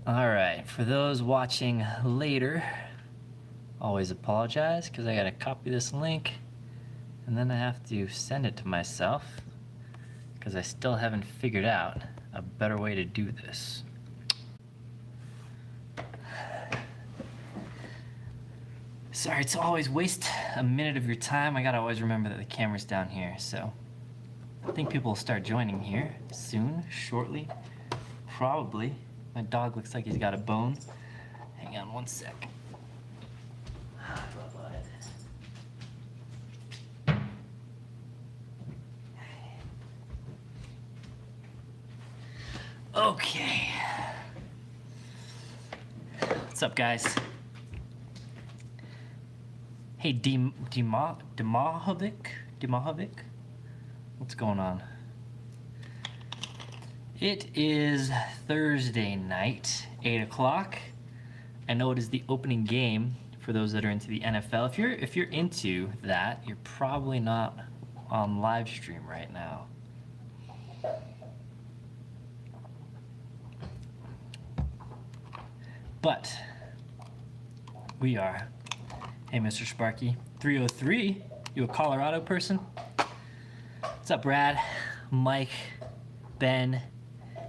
All right, for those watching later, always apologize because I gotta copy this link and then I have to send it to myself because I still haven't figured out a better way to do this. Sorry to always waste a minute of your time. I gotta always remember that the camera's down here, so I think people will start joining here soon, shortly, probably. My dog looks like he's got a bone. Hang on one sec. Okay. What's up, guys? Hey, Dimahovic? What's going on? It is Thursday night, 8 o'clock. I know it is the opening game for those that are into the NFL. If you're into that, you're probably not on live stream right now. But we are. Hey, Mr. Sparky. 303, you a Colorado person? What's up, Brad? Mike, Ben,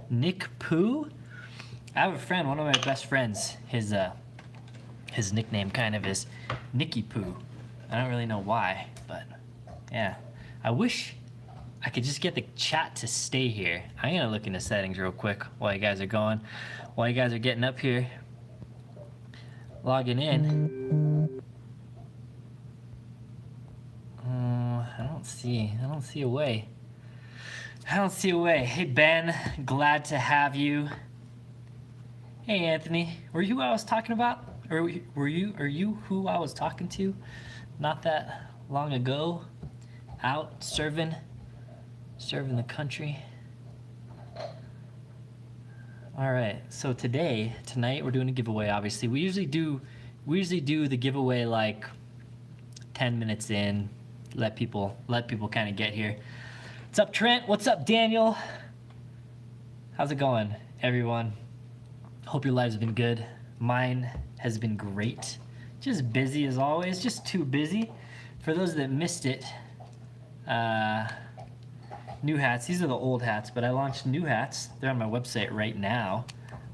Nick Pooh? I have a friend, one of my best friends. His nickname kind of is Nicky Poo. I don't really know why, but yeah. I wish I could just get the chat to stay here. I'm gonna look into settings real quick while you guys are going. While you guys are getting up here, logging in. I don't see a way. Hey, Ben, glad to have you. Hey, Anthony, were you who I was talking about? Or are you who I was talking to not that long ago? Out serving the country. All right, so tonight we're doing a giveaway, obviously. We usually do the giveaway like 10 minutes in, let people kind of get here. What's up, Trent? What's up, Daniel? How's it going, everyone? Hope your lives have been good. Mine has been great. Just busy as always, just too busy. For those that missed it, new hats. These are the old hats, but I launched new hats. They're on my website right now.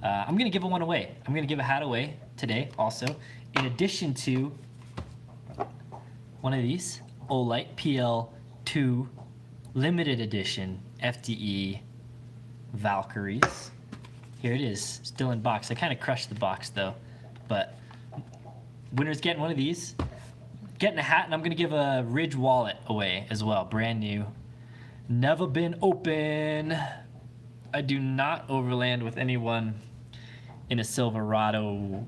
I'm gonna give one away. I'm gonna give a hat away today also, in addition to one of these Olight PL2 limited edition FDE Valkyries. Here it is, still in box. I kind of crushed the box though, but winner's getting one of these, getting a hat, and I'm gonna give a Ridge wallet away as well, brand new. Never been open. I do not overland with anyone in a Silverado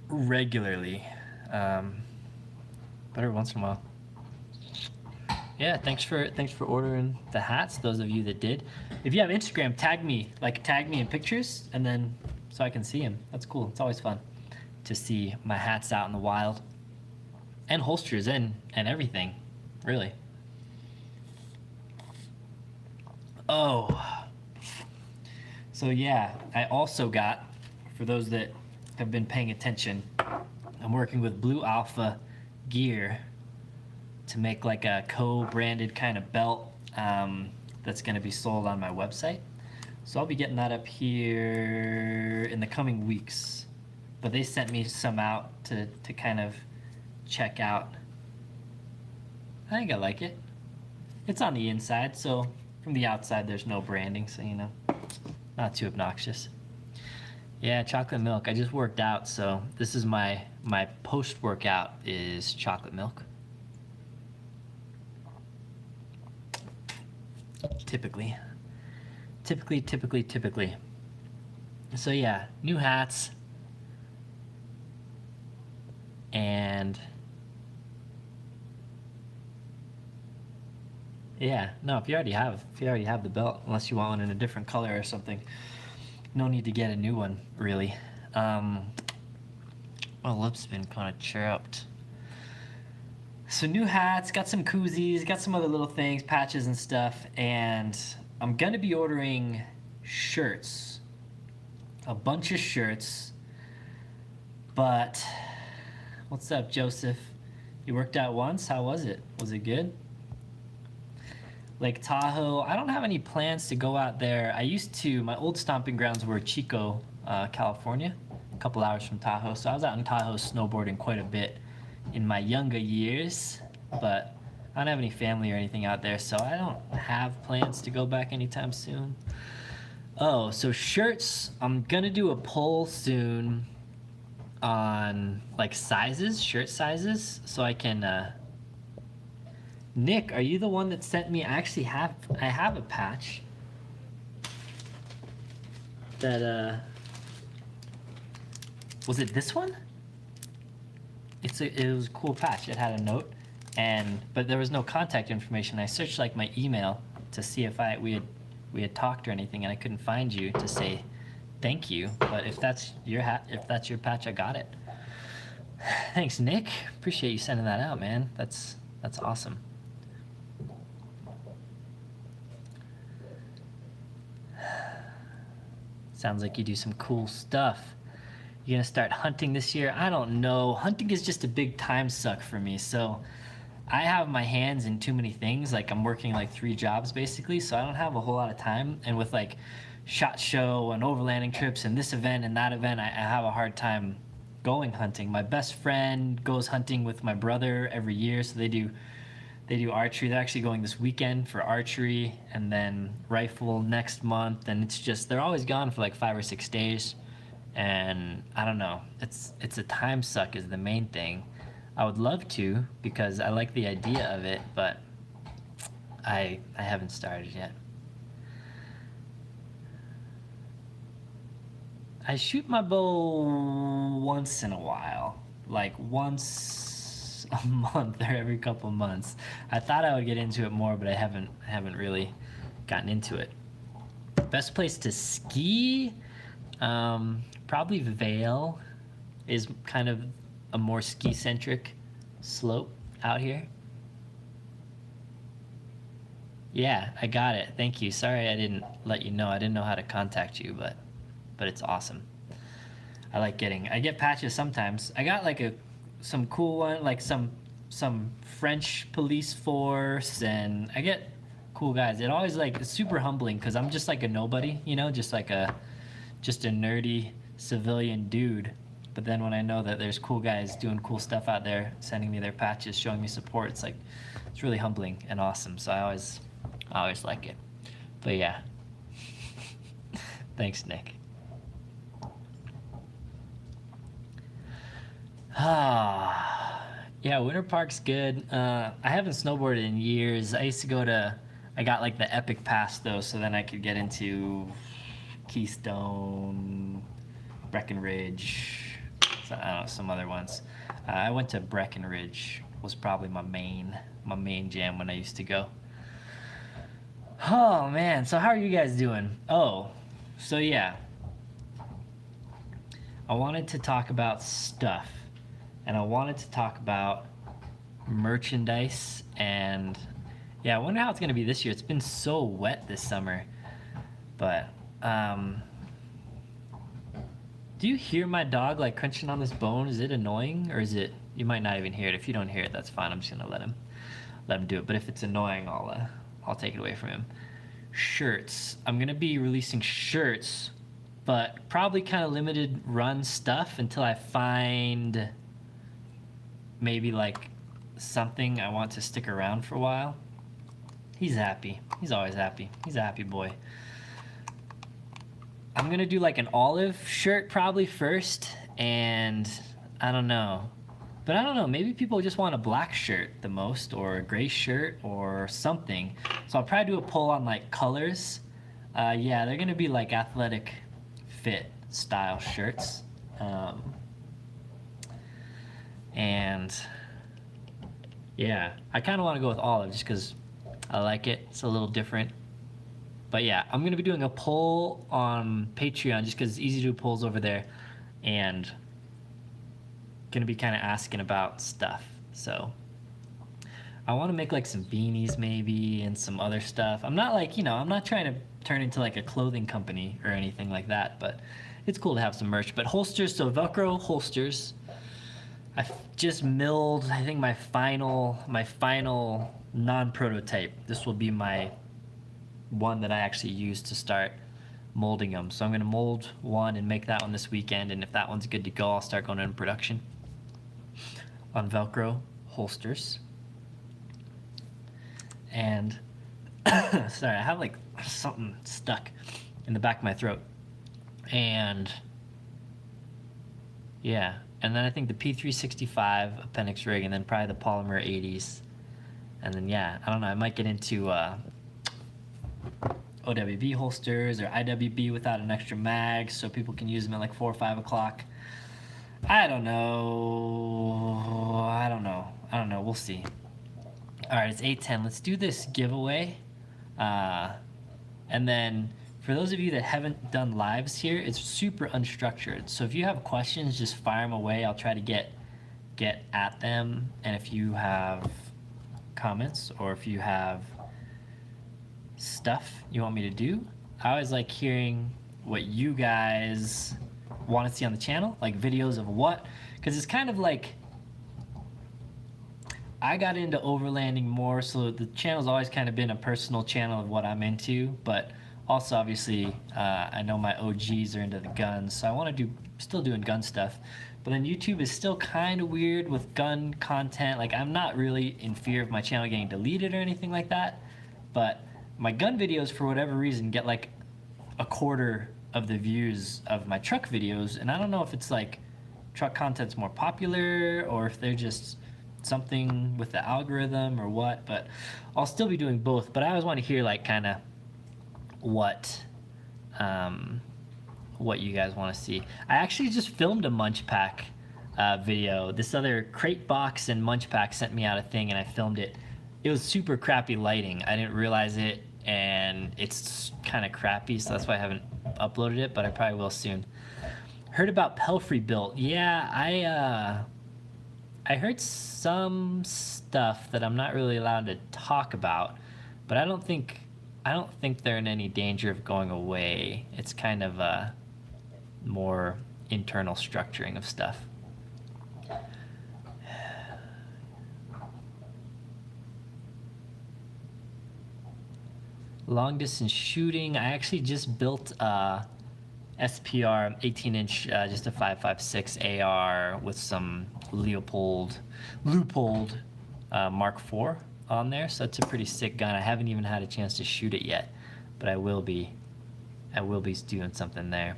regularly, but every once in a while. Yeah, thanks for ordering the hats, those of you that did. If you have Instagram, tag me in pictures, and then so I can see them. That's cool. It's always fun to see my hats out in the wild, and holsters and everything, really. Oh, so yeah, I also got, for those that have been paying attention, I'm working with Blue Alpha Gear to make like a co-branded kind of belt that's going to be sold on my website. So I'll be getting that up here in the coming weeks. But they sent me some out to kind of check out. I think I like it. It's on the inside, so from the outside there's no branding, so you know, not too obnoxious. Yeah, chocolate milk. I just worked out, so this is my post-workout is chocolate milk. Typically. So yeah, new hats. And yeah, no, if you already have the belt, unless you want one in a different color or something, no need to get a new one, really. My lips been kind of chapped. So new hats, got some koozies, got some other little things, patches and stuff, and I'm gonna be ordering shirts a bunch of shirts, but what's up, Joseph? You worked out once? How was it? Was it good? Lake Tahoe. I don't have any plans to go out there. I used to, my old stomping grounds were Chico, California, a couple hours from Tahoe. So I was out in Tahoe snowboarding quite a bit in my younger years, but I don't have any family or anything out there, so I don't have plans to go back anytime soon. Oh, so shirts, I'm gonna do a poll soon on like sizes, shirt sizes, so I can, Nick, are you the one that sent me? I have a patch that, was it this one? It was a cool patch. It had a note, but there was no contact information. I searched like my email to see if we had talked or anything, and I couldn't find you to say thank you. But if that's your patch, I got it. Thanks, Nick. Appreciate you sending that out, man. That's awesome. Sounds like you do some cool stuff. You gonna start hunting this year? I don't know. Hunting is just a big time suck for me. So I have my hands in too many things. Like I'm working like 3 jobs basically, so I don't have a whole lot of time. And with like SHOT Show and overlanding trips and this event and that event, I have a hard time going hunting. My best friend goes hunting with my brother every year, so they do archery. They're actually going this weekend for archery, and then rifle next month. And it's just, they're always gone for like 5 or 6 days. And I don't know, it's a time suck is the main thing. I would love to because I like the idea of it, but I haven't started yet. I shoot my bow once in a while, like once a month or every couple months. I thought I would get into it more, but I haven't really gotten into it. Best place to ski? Probably Vail is kind of a more ski-centric slope out here. Yeah, I got it. Thank you. Sorry I didn't let you know. I didn't know how to contact you, but it's awesome. I get patches sometimes. I got like some cool one, like some French police force, and I get cool guys. It always like it's super humbling because I'm just like a nobody, just a nerdy civilian dude. But then when I know that there's cool guys doing cool stuff out there, sending me their patches, showing me support, it's really humbling and awesome. So I always like it. But yeah, thanks, Nick. Yeah, Winter Park's good. I haven't snowboarded in years. I got like the Epic Pass though, so then I could get into Keystone, Breckenridge, I don't know, some other ones. I went to Breckenridge, was probably my main jam when I used to go. Oh man, so how are you guys doing? Oh, so yeah, I wanted to talk about stuff, and I wanted to talk about merchandise, and yeah, I wonder how it's gonna be this year. It's been so wet this summer, but do you hear my dog like crunching on this bone? Is it annoying, or is it? You might not even hear it. If you don't hear it, that's fine. I'm just gonna let him do it. But if it's annoying, I'll take it away from him. Shirts. I'm gonna be releasing shirts, but probably kind of limited run stuff until I find maybe like something I want to stick around for a while. He's happy. He's always happy. He's a happy boy. I'm gonna do like an olive shirt probably first, and I don't know. But I don't know, maybe people just want a black shirt the most, or a gray shirt, or something. So I'll probably do a poll on like colors. Yeah, they're gonna be like athletic fit style shirts. And yeah, I kind of want to go with olive just because I like it. It's a little different. But yeah, I'm going to be doing a poll on Patreon just because it's easy to do polls over there, and going to be kind of asking about stuff. So I want to make like some beanies maybe and some other stuff. I'm not like, I'm not trying to turn into like a clothing company or anything like that, but it's cool to have some merch. But holsters, so Velcro holsters. I just milled, I think, my final non-prototype. This will be my one that I actually use to start molding them. So I'm going to mold one and make that one this weekend, and if that one's good to go, I'll start going into production on Velcro holsters. And sorry, I have like something stuck in the back of my throat. And yeah, and then I think the P365 appendix rig, and then probably the polymer 80s. And then yeah, I don't know, I might get into OWB holsters or IWB without an extra mag, so people can use them at like 4 or 5 o'clock. I don't know. We'll see. All right, it's 8:10. Let's do this giveaway. And then for those of you that haven't done lives here, it's super unstructured. So if you have questions, just fire them away. I'll try to get at them. And if you have comments or if you have stuff you want me to do, I always like hearing what you guys want to see on the channel, like videos of what, because it's kind of like I got into overlanding more, so the channel's always kind of been a personal channel of what I'm into, but also obviously I know my OGs are into the guns, so I want to still doing gun stuff. But then YouTube is still kind of weird with gun content. Like, I'm not really in fear of my channel getting deleted or anything like that, but my gun videos, for whatever reason, get like a quarter of the views of my truck videos, and I don't know if it's like truck content's more popular or if they're just something with the algorithm or what, but I'll still be doing both. But I always want to hear like kind of what you guys want to see. I actually just filmed a Munch Pack video. This other Crate Box and Munch Pack sent me out a thing, and I filmed it. It was super crappy lighting. I didn't realize it, and it's kind of crappy, so that's why I haven't uploaded it, but I probably will soon. Heard about Pelfrey Built. Yeah, I heard some stuff that I'm not really allowed to talk about, but I don't think they're in any danger of going away. It's kind of a more internal structuring of stuff. Long distance shooting. I actually just built a SPR 18-inch, just a 5.56 AR with some Leupold Mark IV on there. So it's a pretty sick gun. I haven't even had a chance to shoot it yet, but I will be doing something there.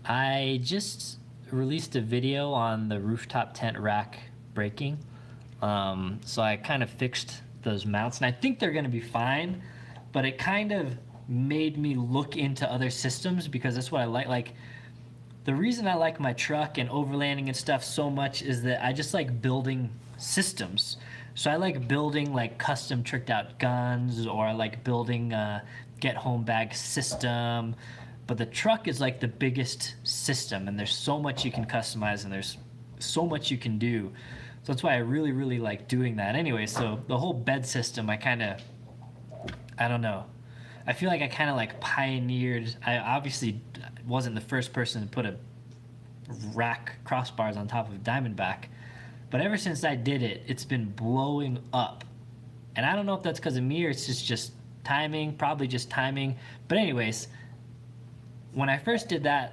I just released a video on the rooftop tent rack breaking. So I kind of fixed those mounts, and I think they're going to be fine, but it kind of made me look into other systems, because that's what I like. Like, the reason I like my truck and overlanding and stuff so much is that I just like building systems. So I like building like custom tricked out guns, or I like building a get home bag system. But the truck is like the biggest system, and there's so much you can customize, and there's so much you can do. So that's why I really, really like doing that. Anyway, so the whole bed system, I don't know. I feel like I kind of like pioneered. I obviously wasn't the first person to put a rack crossbars on top of Diamondback, but ever since I did it, it's been blowing up. And I don't know if that's because of me or it's just timing, probably just timing. But anyways, when I first did that,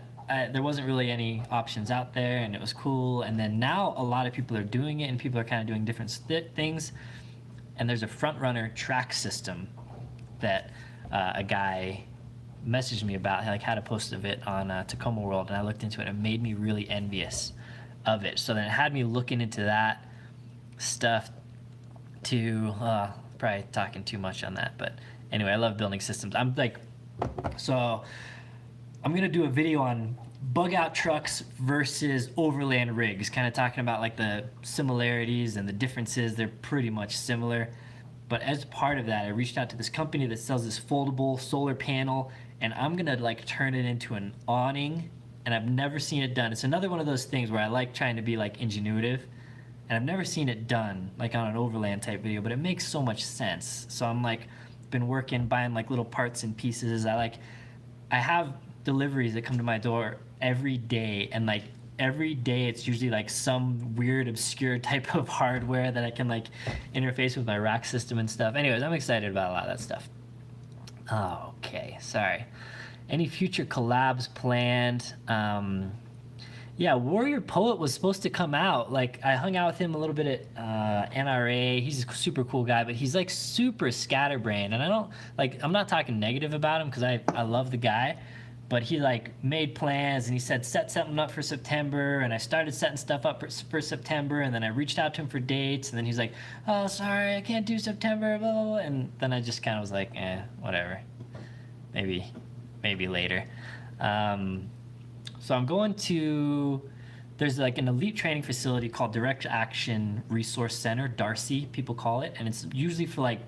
there wasn't really any options out there, and it was cool. And then now a lot of people are doing it, and people are kind of doing different things. And there's a front runner track system that a guy messaged me about, like how to post of it on Tacoma World, and I looked into it, and it made me really envious of it. So then it had me looking into that stuff too. Probably talking too much on that, but anyway, I love building systems. I'm gonna do a video on bug out trucks versus overland rigs, kind of talking about like the similarities and the differences. They're pretty much similar. But as part of that, I reached out to this company that sells this foldable solar panel, and I'm gonna like turn it into an awning, and I've never seen it done. It's another one of those things where I like trying to be like ingenuitive, and I've never seen it done like on an overland type video, but it makes so much sense. So I'm like, been working, buying like little parts and pieces. I have deliveries that come to my door every day, and like every day it's usually like some weird obscure type of hardware that I can like interface with my rack system and stuff. Anyways, I'm excited about a lot of that stuff. Okay, sorry. Any future collabs planned? Yeah, Warrior Poet was supposed to come out. Like, I hung out with him a little bit at NRA. He's a super cool guy, but he's like super scatterbrained. And I don't, like, I'm not talking negative about him because I love the guy. But he like made plans and he said set something up for September, and I started setting stuff up for September, and then I reached out to him for dates, and then he's like, oh, sorry, I can't do September, blah, blah, blah. And then I just kind of was like, whatever. Maybe later. So I'm going to, there's like an elite training facility called Direct Action Resource Center, Darcy, people call it. And it's usually for like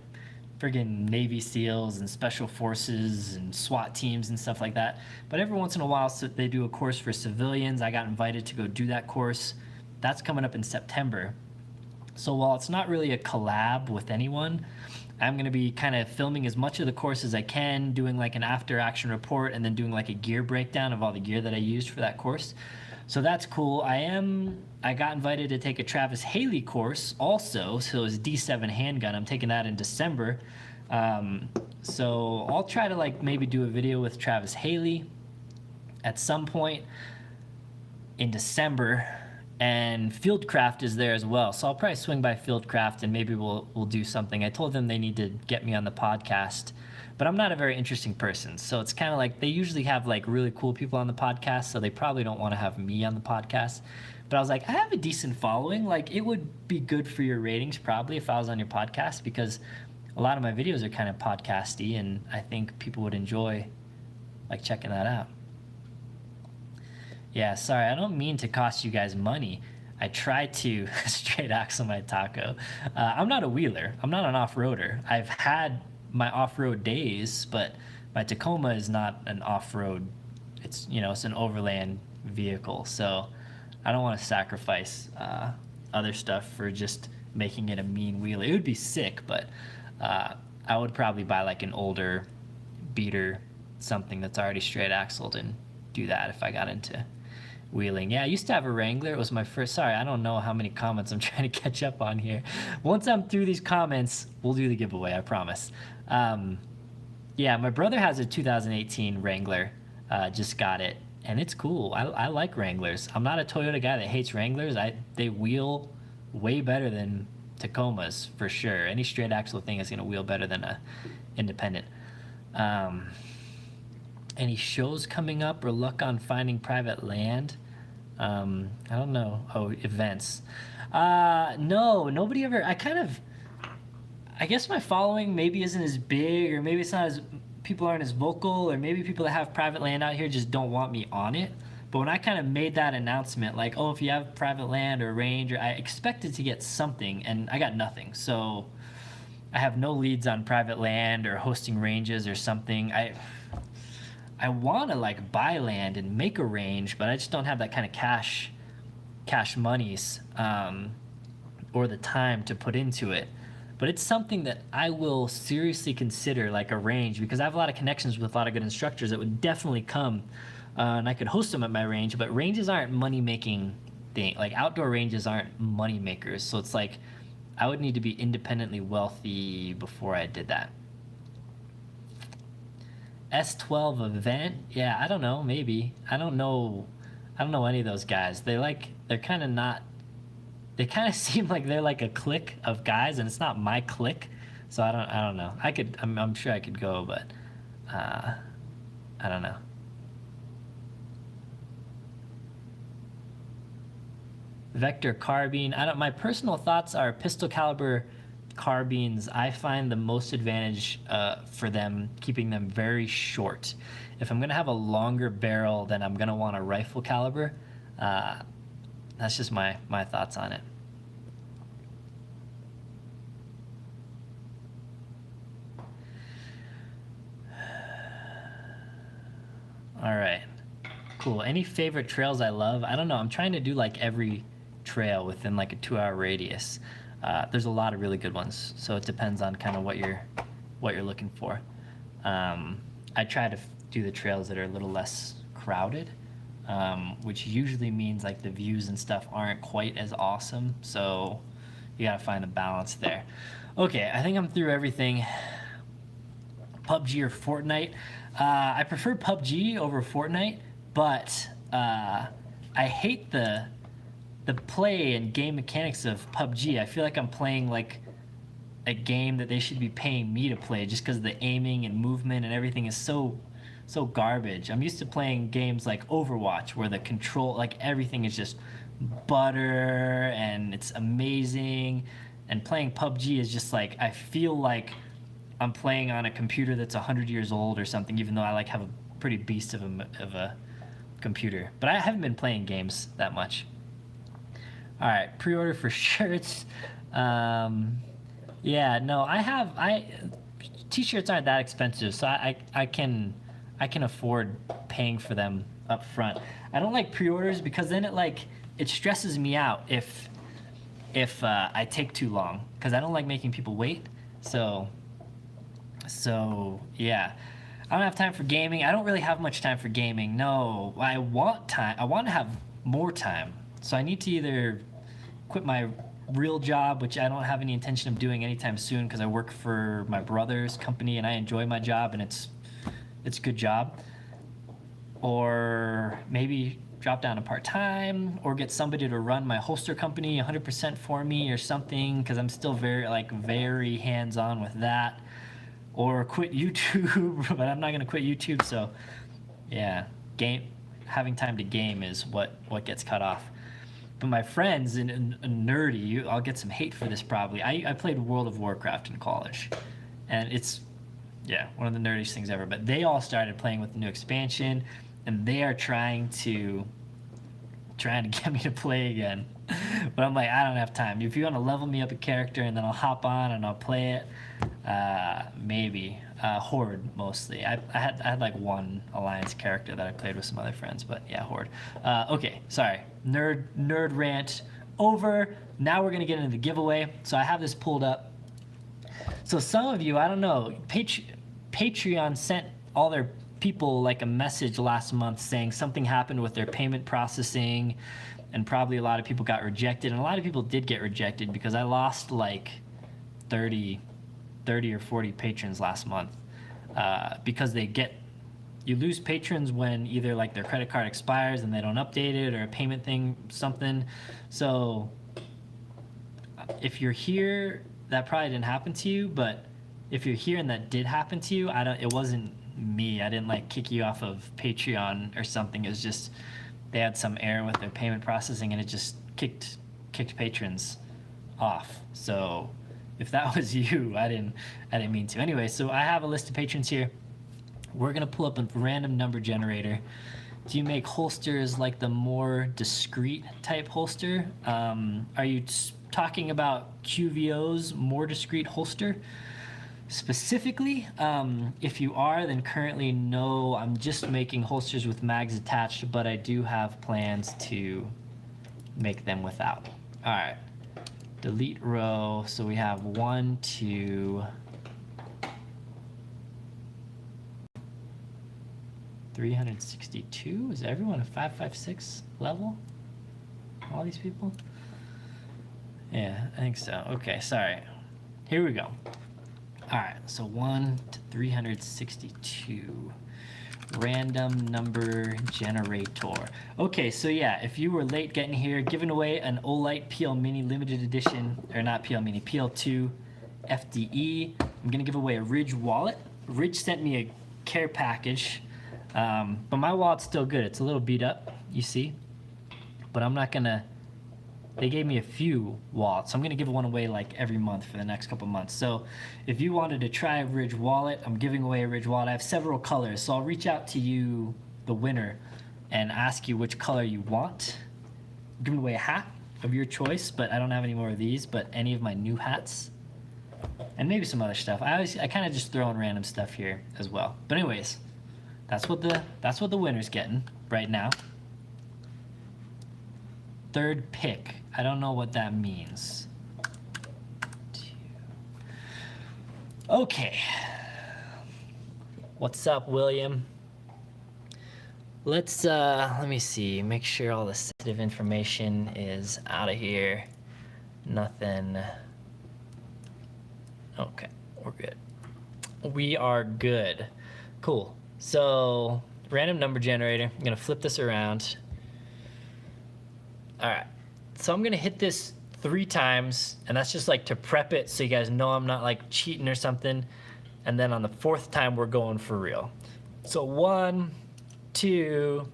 friggin' Navy SEALs and special forces and SWAT teams and stuff like that. But every once in a while, so they do a course for civilians. I got invited to go do that course. That's coming up in September. So while it's not really a collab with anyone, I'm going to be kind of filming as much of the course as I can, doing like an after action report, and then doing like a gear breakdown of all the gear that I used for that course. So that's cool. I got invited to take a Travis Haley course also. So it's D7 handgun. I'm taking that in December. So I'll try to like maybe do a video with Travis Haley at some point in December. And Fieldcraft is there as well, so I'll probably swing by Fieldcraft and maybe we'll do something. I told them they need to get me on the podcast, but I'm not a very interesting person, so it's kind of like they usually have like really cool people on the podcast, so they probably don't want to have me on the podcast. But I was like, I have a decent following. Like, it would be good for your ratings probably if I was on your podcast, because a lot of my videos are kind of podcasty, and I think people would enjoy like checking that out. Yeah, sorry, I don't mean to cost you guys money. I try to straight axle my taco. I'm not a wheeler. I'm not an off-roader. I've had my off-road days, but my Tacoma is not an off-road. It's, you know, it's an overland vehicle. So I don't want to sacrifice other stuff for just making it a mean wheeler. It would be sick, but I would probably buy like an older beater, something that's already straight axled, and do that if I got into wheeling. Yeah, I used to have a Wrangler. It was my first. Sorry, I don't know how many comments I'm trying to catch up on here. Once I'm through these comments, we'll do the giveaway, I promise. Yeah, my brother has a 2018 Wrangler. Just got it, and it's cool. I like Wranglers. I'm not a Toyota guy that hates Wranglers. They wheel way better than Tacomas for sure. Any straight axle thing is going to wheel better than a independent. Any shows coming up or luck on finding private land? I don't know. Oh, events. No, nobody ever. I guess my following maybe isn't as big, or maybe it's not as, people aren't as vocal, or maybe people that have private land out here just don't want me on it. But when I kind of made that announcement, like, oh, if you have private land or range, I expected to get something, and I got nothing. So I have no leads on private land or hosting ranges or something. I want to like buy land and make a range, but I just don't have that kind of cash monies or the time to put into it. But it's something that I will seriously consider, like a range, because I have a lot of connections with a lot of good instructors that would definitely come, and I could host them at my range. But ranges aren't money making thing. Like, outdoor ranges aren't money makers. So it's like I would need to be independently wealthy before I did that. S12 event? Yeah, I don't know, maybe. I don't know any of those guys. They're kind of not, they kind of seem like they're like a clique of guys, and it's not my clique. So I don't know. I'm sure I could go, but I don't know. Vector carbine. My personal thoughts are pistol caliber carbines. I find the most advantage for them, keeping them very short. If I'm gonna have a longer barrel, then I'm gonna want a rifle caliber. That's just my thoughts on it. All right, cool. Any favorite trails I love? I don't know. I'm trying to do like every trail within like a 2-hour radius. There's a lot of really good ones, so it depends on kind of what you're looking for. I try to do the trails that are a little less crowded, which usually means like the views and stuff aren't quite as awesome. So you gotta find a balance there. Okay, I think I'm through everything. PUBG or Fortnite? I prefer PUBG over Fortnite, but I hate the play and game mechanics of PUBG. I feel like I'm playing like a game that they should be paying me to play, just because the aiming and movement and everything is so garbage. I'm used to playing games like Overwatch, where the control, like everything is just butter and it's amazing. And playing PUBG is just like, I feel like I'm playing on a computer that's 100 years old or something, even though I like have a pretty beast of a computer. But I haven't been playing games that much. All right, pre-order for shirts. Yeah, no, t-shirts aren't that expensive, so I can afford paying for them up front. I don't like pre-orders because then it stresses me out if I take too long, because I don't like making people wait. So yeah, I don't have time for gaming. I don't really have much time for gaming. No, I want time. I want to have more time. So I need to either quit my real job, which I don't have any intention of doing anytime soon, because I work for my brother's company and I enjoy my job and it's a good job, or maybe drop down to part-time, or get somebody to run my holster company 100% for me or something, because I'm still very hands-on with that, or quit YouTube. But I'm not going to quit YouTube. So yeah, having time to game is what gets cut off. But my friends, and nerdy, I'll get some hate for this probably. I played World of Warcraft in college, and it's, yeah, one of the nerdiest things ever. But they all started playing with the new expansion, and they are trying to get me to play again. But I'm like, I don't have time. If you want to level me up a character, and then I'll hop on and I'll play it, maybe. Horde mostly. I had like one Alliance character that I played with some other friends, but yeah, Horde. Okay, sorry. Nerd rant over. Now we're gonna get into the giveaway. So I have this pulled up. So some of you, I don't know, Patreon sent all their people like a message last month saying something happened with their payment processing, and probably a lot of people got rejected, and a lot of people did get rejected because I lost like 30 or 40 patrons last month, because you lose patrons when either like their credit card expires and they don't update it, or a payment thing, something. So if you're here, that probably didn't happen to you, but if you're here and that did happen to you, it wasn't me. I didn't like kick you off of Patreon or something. It was just they had some error with their payment processing, and it just kicked patrons off. So if that was you, I didn't mean to. Anyway, so I have a list of patrons here. We're gonna pull up a random number generator. Do you make holsters like the more discreet type holster? Are you talking about QVO's more discreet holster specifically? If you are, then currently no, I'm just making holsters with mags attached, but I do have plans to make them without. All right. Delete row. So we have 1, 2, 362. Is everyone a 556 level? All these people? Yeah, I think so. Okay, sorry. Here we go. All right, so 1 to 362. Random number generator. Okay, so yeah, if you were late getting here, giving away an Olight PL Mini limited edition, or not PL Mini, PL2 FDE. I'm gonna give away a Ridge wallet. Ridge sent me a care package, but my wallet's still good. It's a little beat up, you see, but I'm not gonna. They gave me a few wallets, so I'm gonna give one away like every month for the next couple months. So if you wanted to try a Ridge wallet, I'm giving away a Ridge wallet. I have several colors, so I'll reach out to you, the winner, and ask you which color you want. I'm giving away a hat of your choice, but I don't have any more of these, but any of my new hats, and maybe some other stuff. I kind of just throw in random stuff here as well. But anyways, that's what the winner's getting right now. third pick. I don't know what that means. Okay. What's up, William? Let's, let me see. Make sure all the sensitive information is out of here. Nothing. Okay, we're good. We are good. Cool. So, random number generator. I'm gonna flip this around. All right. So I'm gonna hit this 3 times, and that's just like to prep it so you guys know I'm not like cheating or something. And then on the 4th time, we're going for real. So 1, 2,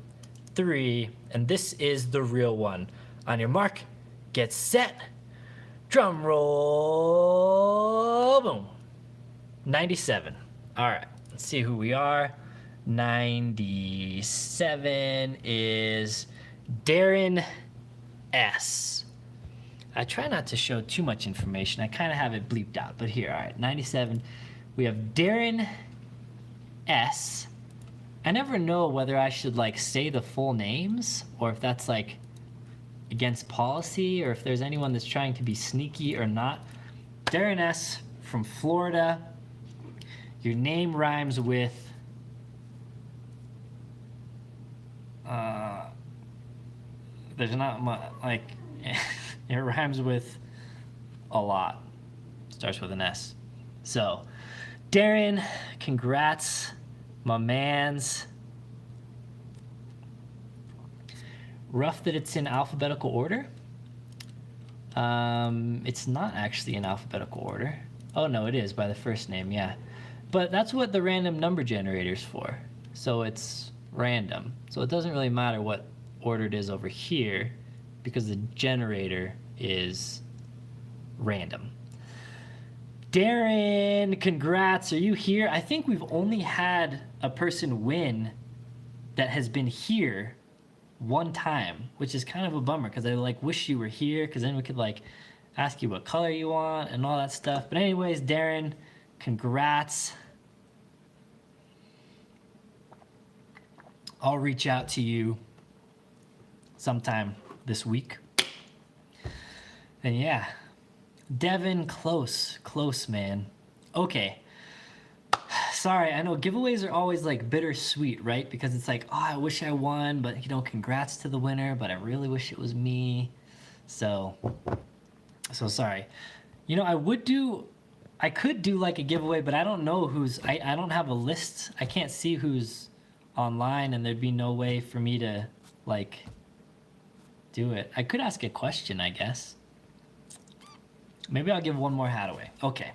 3, and this is the real one. On your mark, get set, drum roll, boom. 97. All right, let's see who we are. 97 is Darren S. I try not to show too much information. I kind of have it bleeped out, but here, all right, 97. We have Darren S. I never know whether I should like say the full names or if that's like against policy or if there's anyone that's trying to be sneaky or not. Darren S. from Florida. Your name rhymes with there's not much, like, it rhymes with a lot. Starts with an S. So, Darren, congrats, my mans. Rough that it's in alphabetical order. It's not actually in alphabetical order. Oh, no, it is by the first name, yeah. But that's what the random number generator's for. So it's random. So it doesn't really matter what order it is over here because the generator is random. Darren, congrats. Are you here? I think we've only had a person win that has been here one time, which is kind of a bummer because I like wish you were here because then we could like ask you what color you want and all that stuff. But anyways, Darren, congrats. I'll reach out to you sometime this week. And yeah, Devin, close, man. Okay. Sorry, I know giveaways are always like bittersweet, right? Because it's like, oh, I wish I won, but you know, congrats to the winner, but I really wish it was me. So sorry. You know, I could do like a giveaway, but I don't know who's, I don't have a list. I can't see who's online and there'd be no way for me to like do it. I could ask a question, I guess. Maybe I'll give one more hat away. Okay,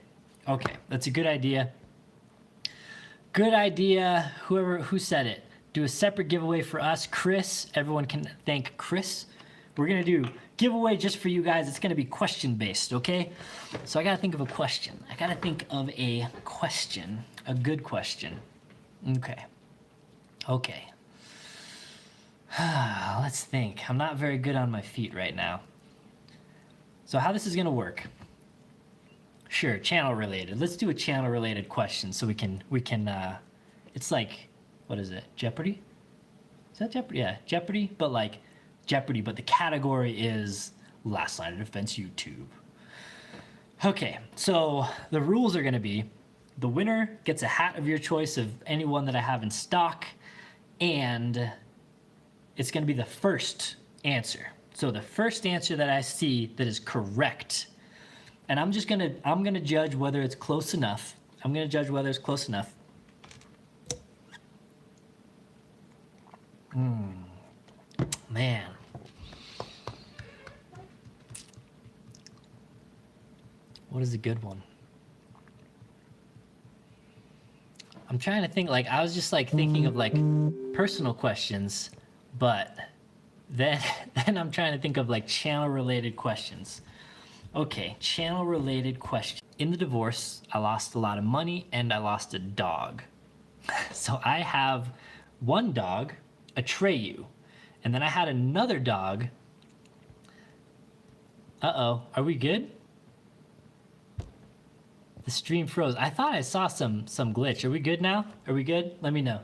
that's a good idea. Good idea. Who said it? Do a separate giveaway for us. Chris, everyone can thank Chris. We're gonna do giveaway just for you guys. It's gonna be question based, okay? So I gotta think of a question. A good question. Okay. Let's think. I'm not very good on my feet right now. So how this is gonna work? Sure, channel related. Let's do a channel related question so we can it's like, what is it? Jeopardy? Is that Jeopardy? Yeah, Jeopardy, but like Jeopardy, but the category is Last Line of Defense YouTube. Okay, so the rules are gonna be the winner gets a hat of your choice of any one that I have in stock, and it's gonna be the first answer. So the first answer that I see that is correct, and I'm gonna judge whether it's close enough. Man. What is a good one? I'm trying to think, like, I was just like thinking of like personal questions, but then I'm trying to think of like channel related questions. Okay, channel related question. In the divorce, I lost a lot of money and I lost a dog. So I have one dog, Atreyu, and then I had another dog. Uh-oh, are we good? The stream froze. I thought I saw some glitch. Are we good now? Are we good? Let me know.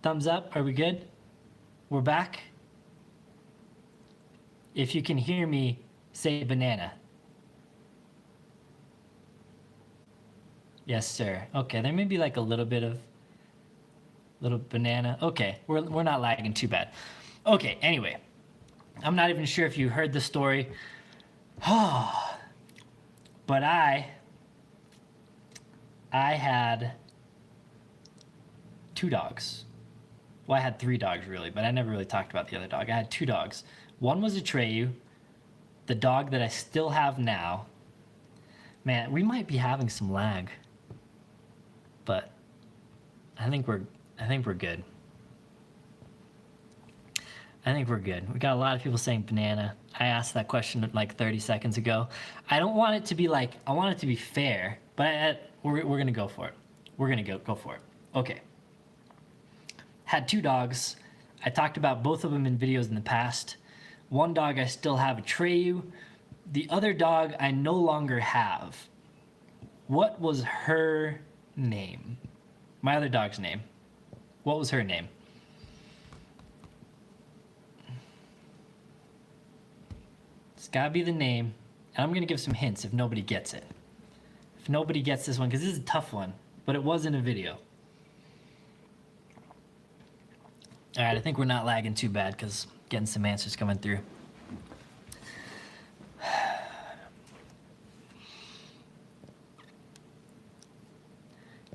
Thumbs up. Are we good? We're back? if you can hear me, say banana. Yes, sir. Okay, there may be like a little bit of little banana. Okay, we're not lagging too bad. Okay, anyway, I'm not even sure if you heard the story. But I had 2 dogs. Well, I had 3 dogs really, but I never really talked about the other dog. I had 2 dogs. One was Atreyu, the dog that I still have now. Man, we might be having some lag, but I think we're good. I think we're good. We got a lot of people saying banana. I asked that question like 30 seconds ago. I don't want it to be like, I want it to be fair, but we're going to go for it. We're going to go for it. Okay. Had 2 dogs. I talked about both of them in videos in the past. One dog I still have, Atreyu. The other dog I no longer have. What was her name? My other dog's name. What was her name? It's gotta be the name. And I'm gonna give some hints if nobody gets it. If nobody gets this one, because this is a tough one, but it was in a video. All right, I think we're not lagging too bad because getting some answers coming through.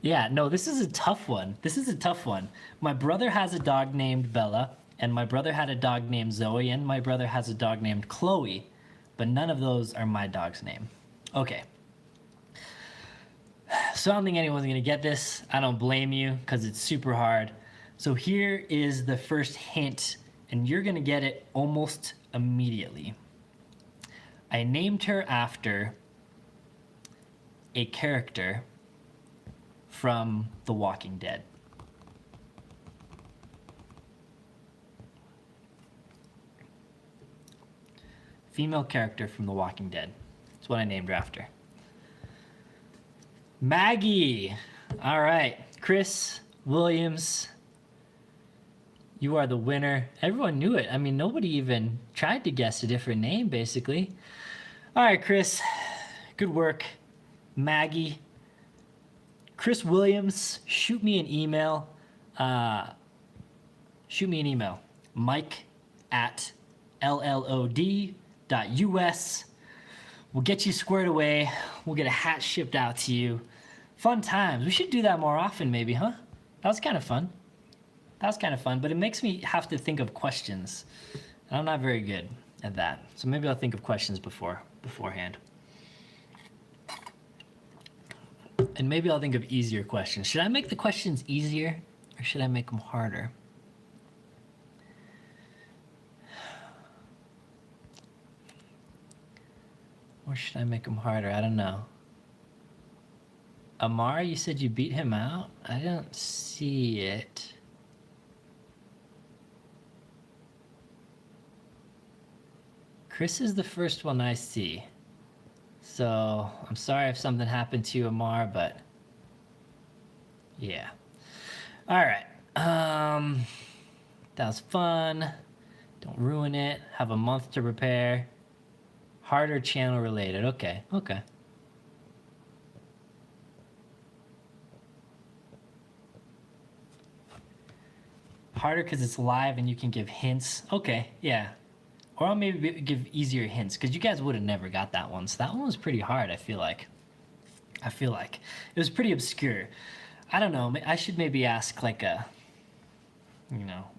Yeah, no, this is a tough one. This is a tough one. My brother has a dog named Bella, and my brother had a dog named Zoe, and my brother has a dog named Chloe, but none of those are my dog's name. Okay. So I don't think anyone's gonna get this. I don't blame you, because it's super hard. So here is the first hint, and you're gonna get it almost immediately. I named her after a character from The Walking Dead. Female character from The Walking Dead. That's what I named her after. Maggie! All right, Chris Williams, you are the winner. Everyone knew it. I mean, nobody even tried to guess a different name, basically. All right, Chris, good work. Maggie. Chris Williams, shoot me an email. Mike@LLOD.us. We'll get you squared away. We'll get a hat shipped out to you. Fun times. We should do that more often, maybe, huh? That was kind of fun. But it makes me have to think of questions. And I'm not very good at that. So maybe I'll think of questions beforehand. And maybe I'll think of easier questions. Should I make the questions easier or should I make them harder? Or should I make them harder? I don't know. Amar, you said you beat him out? I don't see it. Chris is the first one I see. So I'm sorry if something happened to you, Amar, but yeah. All right. That was fun. Don't ruin it. Have a month to prepare. Harder channel related. Okay. Harder because it's live and you can give hints. Okay, yeah. Or I'll maybe give easier hints, because you guys would have never got that one. So that one was pretty hard, I feel like. It was pretty obscure. I don't know. I should maybe ask like a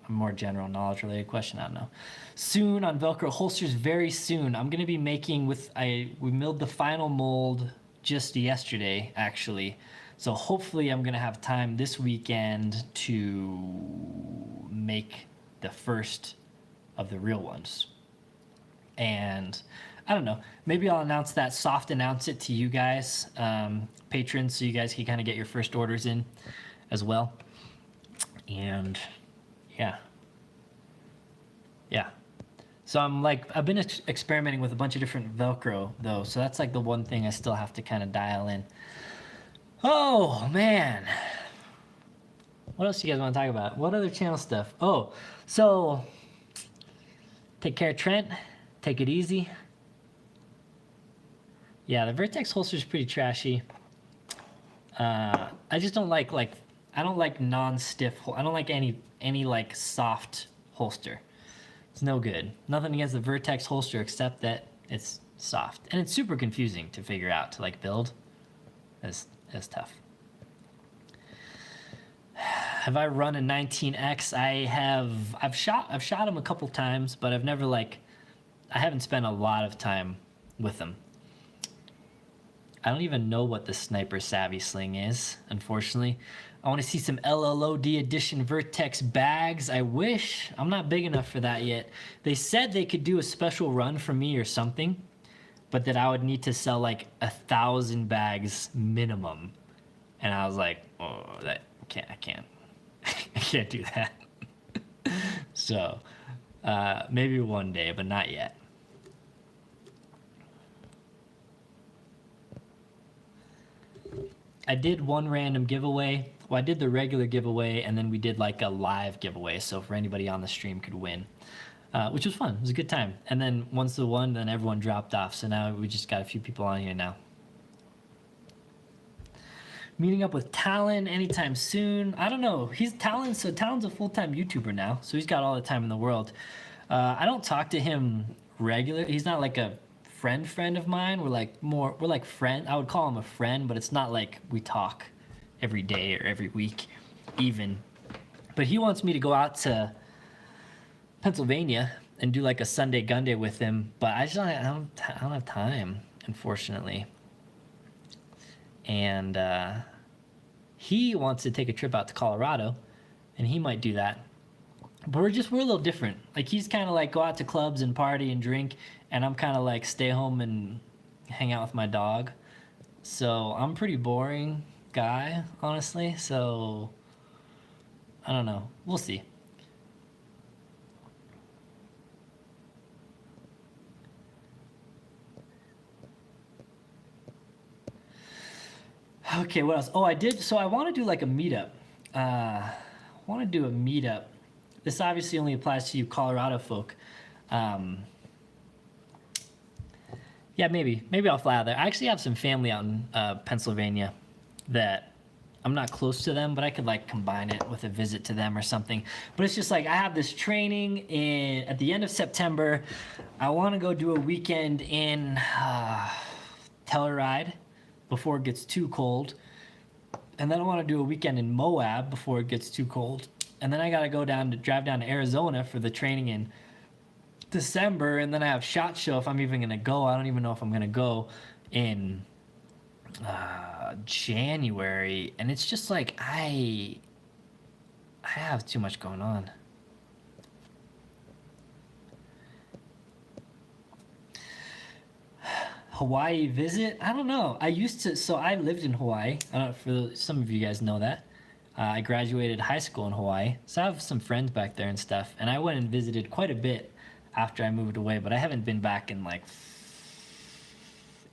more general knowledge related question. I don't know. Soon on Velcro holsters, very soon. I'm going to be making we milled the final mold just yesterday, actually. So hopefully I'm going to have time this weekend to make the first of the real ones. And I don't know, maybe I'll soft announce it to you guys, patrons, so you guys can kind of get your first orders in as well. And yeah. So I've been experimenting with a bunch of different Velcro though, so that's like the one thing I still have to kind of dial in. Oh man, what else do you guys want to talk about? What other channel stuff? Oh, so take care, Trent. Take it easy. Yeah, the Vertex holster is pretty trashy. I just don't like I don't like non-stiff. I don't like any like soft holster. It's no good. Nothing against the Vertex holster except that it's soft and it's super confusing to figure out to like build. That's tough. Have I run a 19X? I've shot them a couple times, but I've never I haven't spent a lot of time with them. I don't even know what the Sniper Savvy Sling is, unfortunately. I want to see some LLOD edition Vertex bags. I wish. I'm not big enough for that yet. They said they could do a special run for me or something, but that I would need to sell like 1,000 bags minimum. And I was like, oh, I can't. I can't do that. So, maybe one day, but not yet. I did one random giveaway. Well, I did the regular giveaway, and then we did like a live giveaway, so for anybody on the stream could win, which was fun. It was a good time. And then once the one, then everyone dropped off. So now we just got a few people on here now. Meeting up with Talon anytime soon. I don't know. Talon's a full-time YouTuber now, so he's got all the time in the world. I don't talk to him regular. He's not like a friend of mine. We're like friend. I would call him a friend, but it's not like we talk every day or every week even. But he wants me to go out to Pennsylvania and do like a Sunday gun day with him, but I don't have time, unfortunately. And he wants to take a trip out to Colorado, and he might do that. But we're a little different. Like, he's kind of like go out to clubs and party and drink, and I'm kind of like stay home and hang out with my dog. So I'm a pretty boring guy, honestly. So I don't know. We'll see. Okay, what else? Oh, I did. So I want to do like a meetup. I want to do a meetup. This obviously only applies to you Colorado folk. Yeah, maybe I'll fly out there. I actually have some family out in Pennsylvania that I'm not close to them, but I could like combine it with a visit to them or something. But it's just like I have this training at the end of September. I want to go do a weekend in Telluride before it gets too cold. And then I want to do a weekend in Moab before it gets too cold. And then I got to drive down to Arizona for the training in December. And then I have SHOT Show if I'm even going to go. I don't even know if I'm going to go in January. And it's just like I have too much going on. Hawaii visit? I don't know. I lived in Hawaii. I don't know if some of you guys know that. I graduated high school in Hawaii, so I have some friends back there and stuff. And I went and visited quite a bit after I moved away, but I haven't been back in like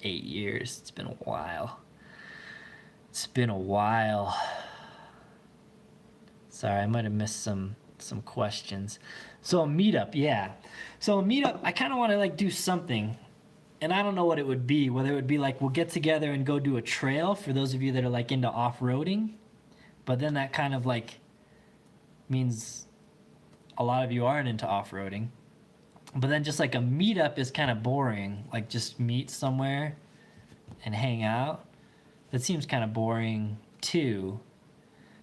8 years. It's been a while. Sorry, I might have missed some questions. So a meetup, yeah. So a meetup, I kind of want to like do something. And I don't know what it would be, whether it would be like we'll get together and go do a trail for those of you that are like into off-roading. But then that kind of like means a lot of you aren't into off-roading. But then just like a meetup is kind of boring. Like just meet somewhere and hang out. That seems kind of boring too.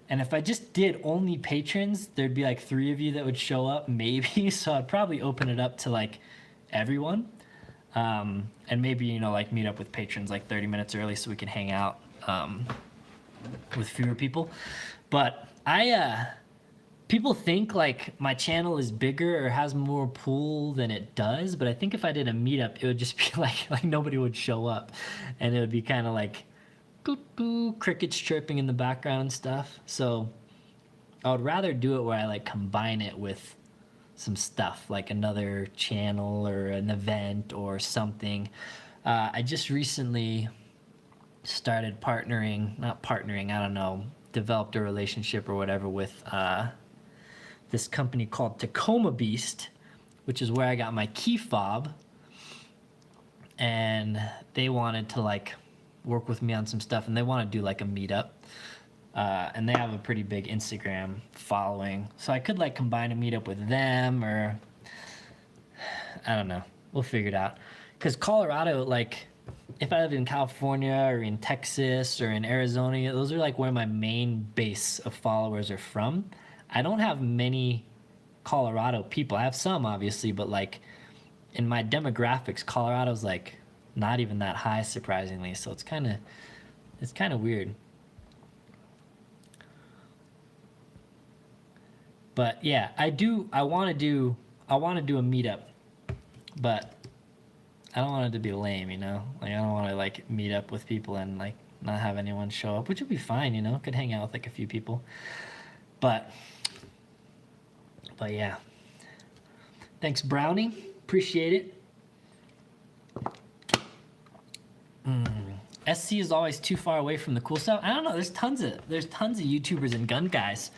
And if I just did only patrons, there'd be like 3 of you that would show up maybe. So I'd probably open it up to like everyone. And maybe, you know, like meet up with patrons like 30 minutes early so we can hang out with fewer people. But people think like my channel is bigger or has more pull than it does. But I think if I did a meetup, it would just be like nobody would show up. And it would be kind of like crickets chirping in the background and stuff. So I would rather do it where I like combine it with some stuff like another channel or an event or something. I just recently started developed a relationship or whatever with this company called Tacoma Beast, which is where I got my key fob. and they wanted to like work with me on some stuff, and they want to do like a meetup. And they have a pretty big Instagram following, so I could like combine a meetup with them, or I don't know. We'll figure it out. Because Colorado, like, if I lived in California or in Texas or in Arizona, those are like where my main base of followers are from. I don't have many Colorado people. I have some, obviously, but like in my demographics, Colorado's like not even that high, surprisingly. So it's kind of weird. But yeah, I want to do a meetup, but I don't want it to be lame, you know? Like, I don't want to like meet up with people and like not have anyone show up, which would be fine, you know? Could hang out with like a few people. But yeah. Thanks, Brownie. Appreciate it. SC is always too far away from the cool stuff. I don't know. There's tons of YouTubers and gun guys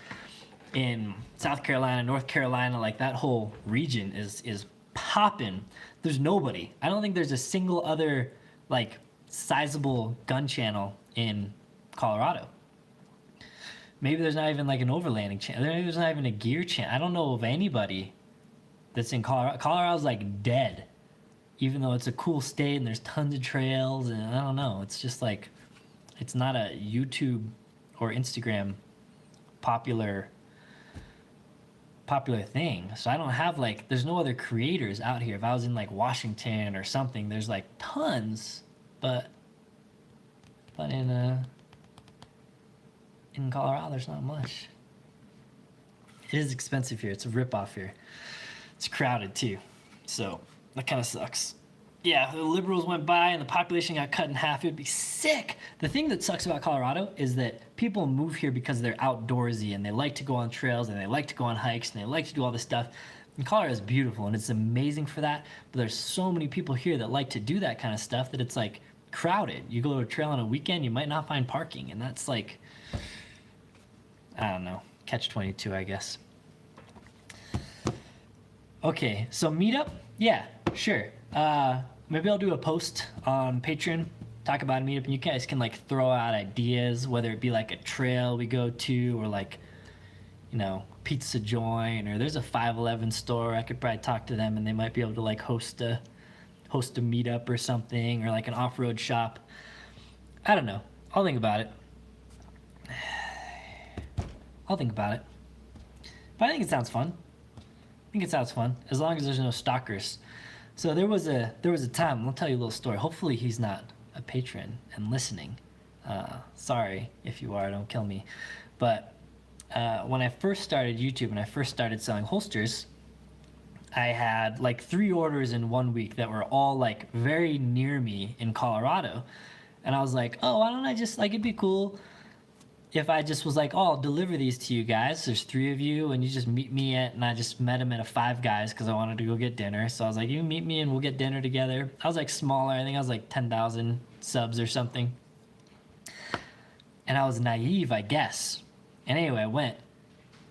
in South Carolina, North Carolina. Like that whole region is popping. There's nobody. I don't think there's a single other like sizable gun channel in Colorado. Maybe there's not even like an overlanding channel. Maybe there's not even a gear channel. I don't know of anybody that's in Colorado. Colorado's like dead, even though it's a cool state and there's tons of trails, and I don't know. It's just like, it's not a YouTube or Instagram popular thing. So I don't have like, there's no other creators out here. If I was in like Washington or something, there's like tons, but in Colorado, there's not much. It is expensive here. It's a ripoff here. It's crowded too, so that kind of sucks. Yeah, the liberals went by and the population got cut in half. It would be sick. The thing that sucks about Colorado is that people move here because they're outdoorsy and they like to go on trails and they like to go on hikes and they like to do all this stuff. And Colorado is beautiful and it's amazing for that, but there's so many people here that like to do that kind of stuff that it's like crowded. You go to a trail on a weekend, you might not find parking, and that's like, I don't know, catch-22, I guess. Okay, so meetup? Yeah, sure. Maybe I'll do a post on Patreon, talk about a meetup, and you guys can like throw out ideas, whether it be like a trail we go to, or like, you know, pizza joint, or there's a 511 store. I could probably talk to them and they might be able to like host a meetup or something, or like an off-road shop. I don't know. I'll think about it. But I think it sounds fun. As long as there's no stalkers. So there was a time, I'll tell you a little story. Hopefully he's not a patron and listening. Sorry if you are, don't kill me. But when I first started YouTube and I first started selling holsters, I had like 3 orders in 1 week that were all like very near me in Colorado. And I was like, oh, why don't I just, like, it'd be cool if I just was like, oh, I'll deliver these to you guys. There's 3 of you, and you just meet me and I just met him at a Five Guys because I wanted to go get dinner. So I was like, you meet me and we'll get dinner together. I was like smaller. I think I was like 10,000 subs or something. And I was naive, I guess. And anyway, I went.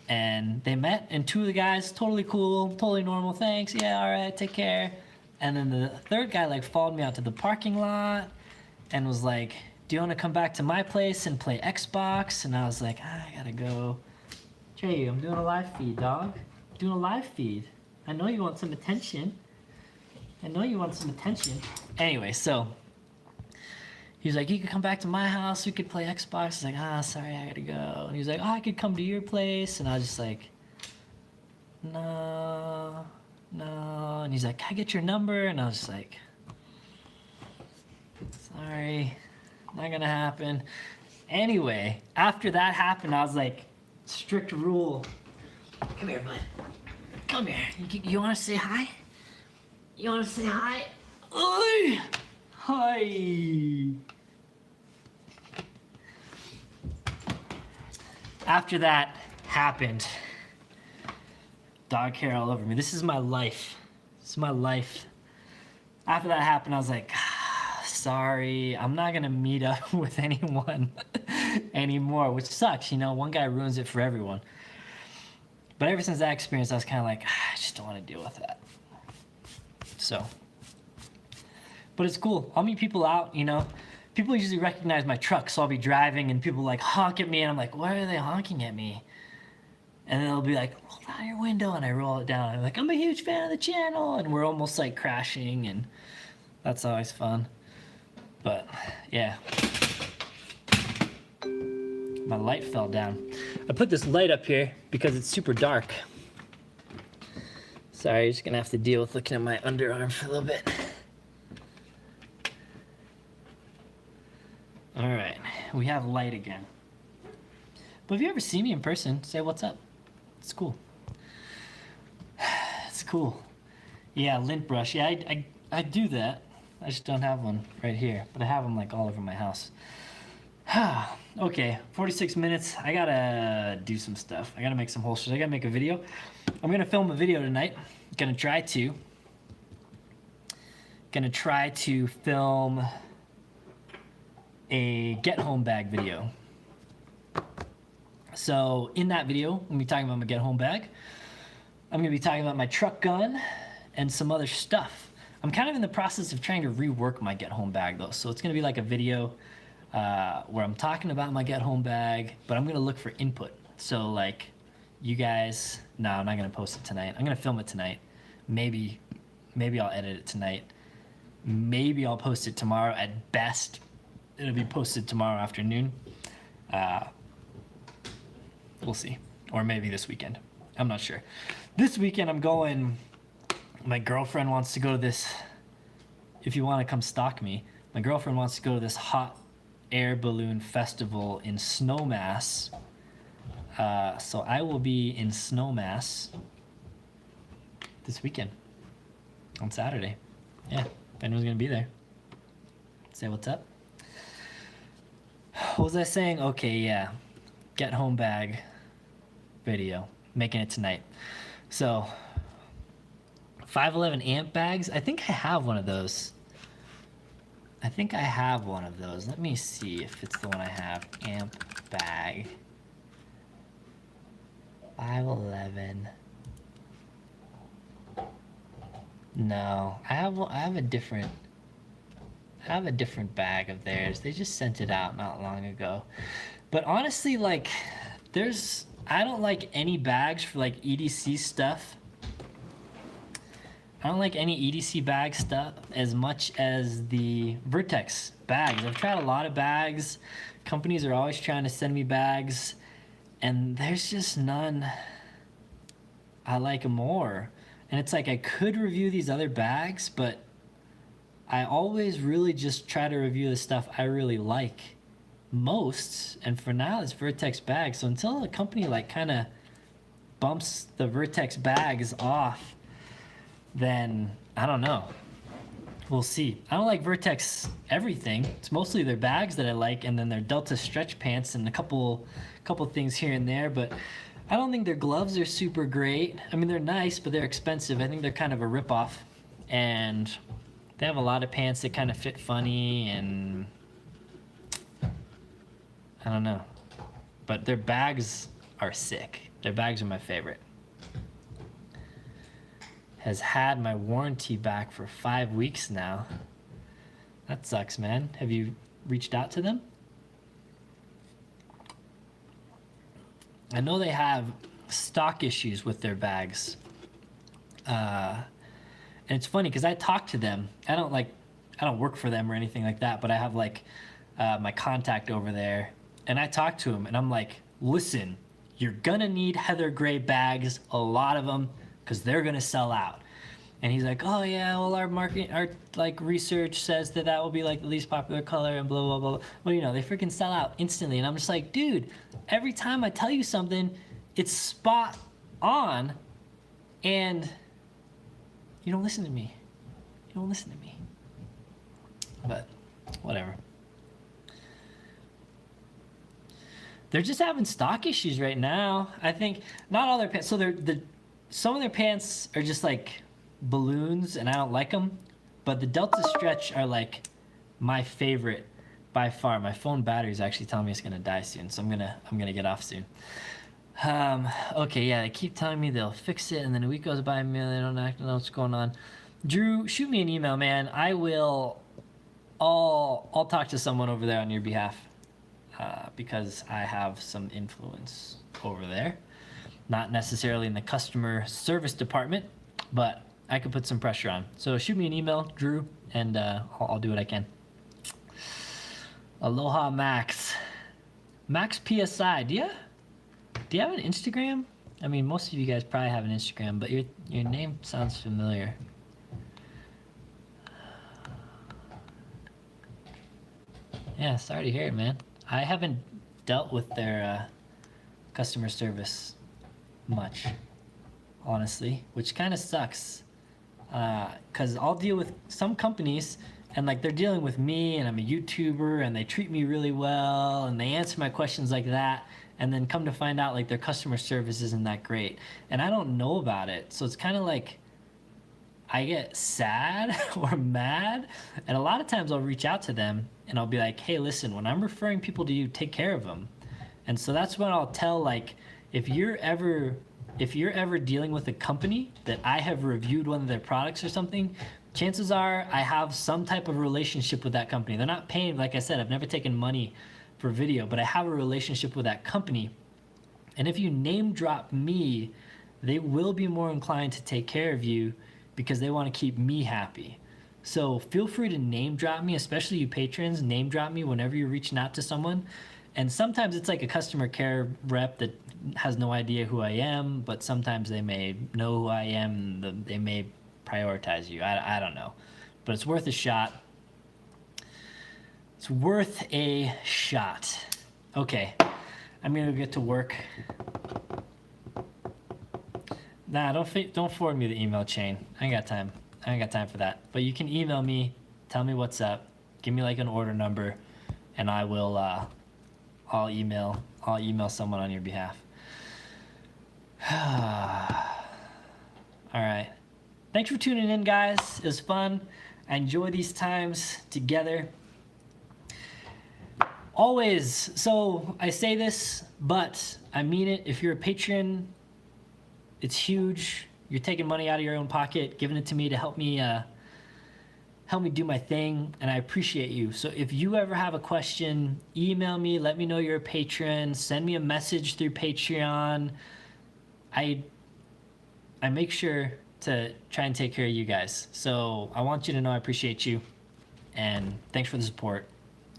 And they met, and 2 of the guys, totally cool, totally normal, thanks, yeah, all right, take care. And then the 3rd guy like followed me out to the parking lot and was like, do you want to come back to my place and play Xbox? And I was like, I gotta go. Jay, I'm doing a live feed, dog. Doing a live feed. I know you want some attention. Anyway, so he was like, you could come back to my house, we could play Xbox. I was like, sorry, I gotta go. And he was like, I could come to your place. And I was just like, no. And he's like, can I get your number? And I was just like, sorry, not gonna happen. Anyway, after that happened, I was like, strict rule. Come here, bud. Come here. You wanna say hi? Oi! Hi. After that happened, dog hair all over me. This is my life. After that happened, I was like, sorry, I'm not gonna meet up with anyone anymore, which sucks, you know, one guy ruins it for everyone. But ever since that experience, I was kind of like, I just don't want to deal with that. So, But it's cool. I'll meet people out, you know. People usually recognize my truck, so I'll be driving and people like honk at me and I'm like, why are they honking at me? And then they'll be like, roll down your window, and I roll it down. I'm like, I'm a huge fan of the channel, and we're almost like crashing, and that's always fun. But yeah, my light fell down. I put this light up here because it's super dark. Sorry, you're just gonna have to deal with looking at my underarm for a little bit. All right, we have light again. But if you ever see me in person, say what's up. It's cool. It's cool. Yeah, lint brush. Yeah, I do that. I just don't have one right here, but I have them like all over my house. Okay, 46 minutes. I gotta do some stuff. I gotta make some holsters. I gotta make a video. I'm gonna film a video tonight. Gonna try to film a get home bag video. So in that video, I'm gonna be talking about my get home bag. I'm gonna be talking about my truck gun and some other stuff. I'm kind of in the process of trying to rework my get home bag though. So it's gonna be like a video where I'm talking about my get home bag, but I'm gonna look for input. So like you guys, no, I'm not gonna post it tonight. I'm gonna film it tonight. Maybe I'll edit it tonight. Maybe I'll post it tomorrow. At best, it'll be posted tomorrow afternoon. We'll see. Or maybe this weekend. I'm not sure. This weekend I'm going, my girlfriend wants to go to this, if you want to come stalk me, my girlfriend wants to go to this hot air balloon festival in Snowmass. So I will be in Snowmass this weekend on Saturday. Yeah, if anyone's gonna be there, say what's up. What was I saying? Okay, yeah, get home bag video, making it tonight. So 511 amp bags. I think I have one of those. Let me see if it's the one I have. Amp bag 511. No, I have a different bag of theirs. They just sent it out not long ago. But honestly, like, I don't like any bags for like EDC stuff. I don't like any EDC bag stuff as much as the Vertex bags. I've tried a lot of bags. Companies are always trying to send me bags, and there's just none I like more. And it's like I could review these other bags, but I always really just try to review the stuff I really like most. And for now, it's Vertex bags. So until a company like kind of bumps the Vertex bags off, then I don't know. We'll see. I don't like Vertex everything. It's mostly their bags that I like, and then their Delta stretch pants and a couple things here and there. But I don't think their gloves are super great. I mean, they're nice, but they're expensive. I think they're kind of a ripoff, and they have a lot of pants that kind of fit funny, and I don't know. But their bags are sick. Their bags are my favorite. Has had my warranty back for 5 weeks now. That sucks, man. Have you reached out to them? I know they have stock issues with their bags. And it's funny because I talk to them. I don't work for them or anything like that, but I have like my contact over there, and I talk to him and I'm like, listen, you're gonna need Heather Gray bags, a lot of them, because they're gonna sell out. And he's like, oh yeah, well our like research says that will be like the least popular color and blah blah blah. Well, you know, they freaking sell out instantly. And I'm just like, dude, every time I tell you something, it's spot on, and you don't listen to me. But whatever. They're just having stock issues right now. I think not all their pants. So some of their pants are just like balloons, and I don't like them. But the Delta Stretch are like my favorite by far. My phone battery is actually telling me it's gonna die soon, so I'm gonna get off soon. Okay, yeah, they keep telling me they'll fix it, and then a week goes by and they don't know what's going on. Drew, shoot me an email, man. I will I'll talk to someone over there on your behalf because I have some influence over there. Not necessarily in the customer service department, but I could put some pressure on. So shoot me an email, Drew, and I'll do what I can. Aloha Max. Max PSI. Do you have an Instagram? I mean, most of you guys probably have an Instagram, but your name sounds familiar. Yeah, sorry to hear it, man. I haven't dealt with their customer service much, honestly, which kind of sucks. Because I'll deal with some companies and like they're dealing with me and I'm a YouTuber and they treat me really well and they answer my questions like that. And then come to find out like their customer service isn't that great. And I don't know about it. So it's kind of like I get sad or mad. And a lot of times I'll reach out to them and I'll be like, hey, listen, when I'm referring people to you, take care of them. And so that's what I'll tell, like, if you're ever dealing with a company that I have reviewed one of their products or something, chances are I have some type of relationship with that company. They're not paying, like I said, I've never taken money for video, but I have a relationship with that company. And if you name drop me, they will be more inclined to take care of you because they want to keep me happy. So feel free to name drop me, especially you patrons, name drop me whenever you're reaching out to someone. And sometimes it's like a customer care rep that has no idea who I am, but sometimes they may know who I am, and they may prioritize you. I don't know. But it's worth a shot. It's worth a shot. Okay, I'm gonna get to work. Nah, don't forward me the email chain. I ain't got time. I ain't got time for that. But you can email me, tell me what's up, give me like an order number, and I will. I'll email someone on your behalf. All right. Thanks for tuning in, guys. It was fun. I enjoy these times together. Always. So I say this, but I mean it. If you're a patron, it's huge. You're taking money out of your own pocket, giving it to me to help me do my thing, and I appreciate you. So if you ever have a question, email me, let me know you're a patron, send me a message through Patreon. I make sure to try and take care of you guys. So I want you to know I appreciate you, and thanks for the support.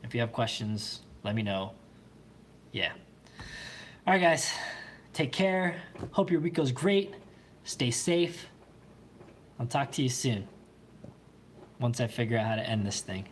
If you have questions, let me know. Yeah. All right, guys. Take care. Hope your week goes great. Stay safe. I'll talk to you soon once I figure out how to end this thing.